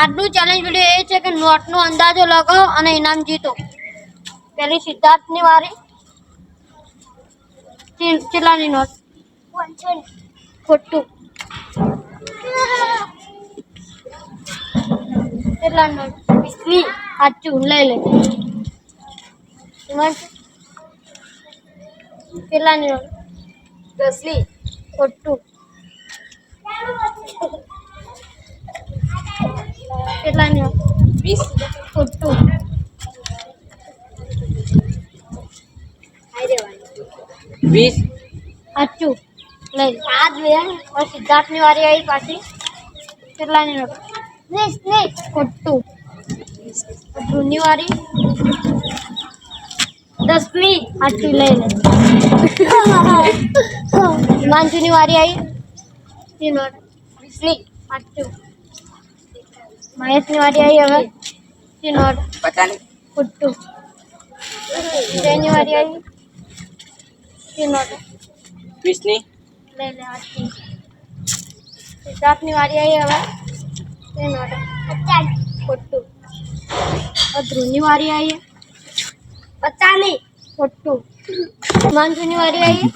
આજનું challenge video એ છે કે નોટનો અંદાજો લગાવો અને ઇનામ જીતો. પહેલી સિદ્ધાર્થની વારી. કેટલાની નોટ? 500. ખોટું. કેટલાની નોટ? 20ની. સાચું. લઈ લે. કેટલાની નોટ? 10ની. ખોટું. કેટલાની નોટ? 20. ખોટું. 20. સાચું. લઈ લે. આ જ લે. સિદ્ધાર્થની વારી આવી પાછી. કેટલાની નોટ? 20ની. ખોટું. ધ્રુવની વારી. 10ની. સાચું. લઈ લે. હિમાંશુની વારી આવી. નોટ 20ની. સાચું. મહેશની વારી આવી હવે. નોટ 50ની. ખોટું. વિજયની વારી આવી. નોટ 20ની. લઈ લે. સાચું. સિદ્ધાર્થની વારી આવી હવે. નોટ 50. ખોટું. ધ્રુવની વારી આવી. 50ની. ખોટું. હિમાંશુની વારી આવી.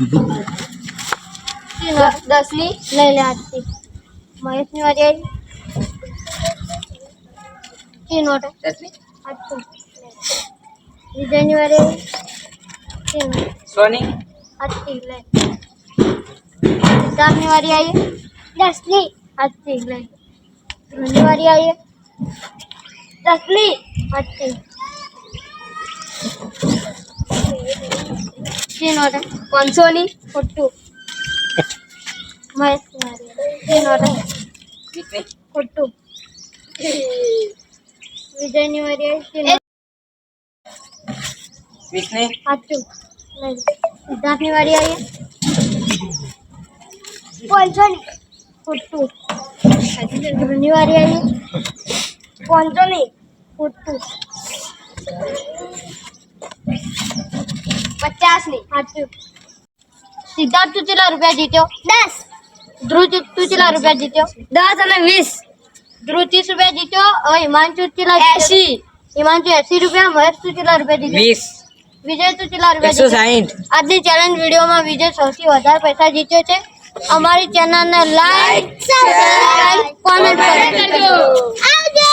10ની. લઈ લે. આજથી મહેશની વારી આવી. નોટ 10ની. સાચું. વિજયની વારી આવી. 100ની. આજથી લે. સિદ્ધાર્થની વારી આવી. 10ની. આજથી લે. ધ્રુવની વારી આવી. 10ની. આજથી. નોટ 500ની. ખોટું. મહેશની વારી નોટ 20ની. ખોટું. વિજયની વારી આવી. 20ની. સાચું. સિદ્ધાર્થની વારી આવી. 500ની. ખોટું. ધ્રુવની વારી આવી. 500ની. ખોટું. 50ની. સાચું. સિદ્ધાર્થ તું કેટલા રૂપિયા જીત્યો? 10. ધ્રુવ તું કેટલા રૂપિયા જીત્યો? 10 અને 20. ધ્રુવ 30 રૂપિયા જીત્યો. હવે હિમાંશુ કેટલા? 80. હિમાંશુ 80 રૂપિયા. મહેશ તું કેટલા રૂપિયા જીત્યો? 20. વિજય તું કેટલા રૂપિયા જીત્યો? 160. આજની ચેલેન્જ વિડીયોમાં વિજય સૌથી વધારે પૈસા જીત્યો છે. અમારી ચેનલને લાઈક, સબસ્ક્રાઇબ, કોમેન્ટ કરજો. આવજો.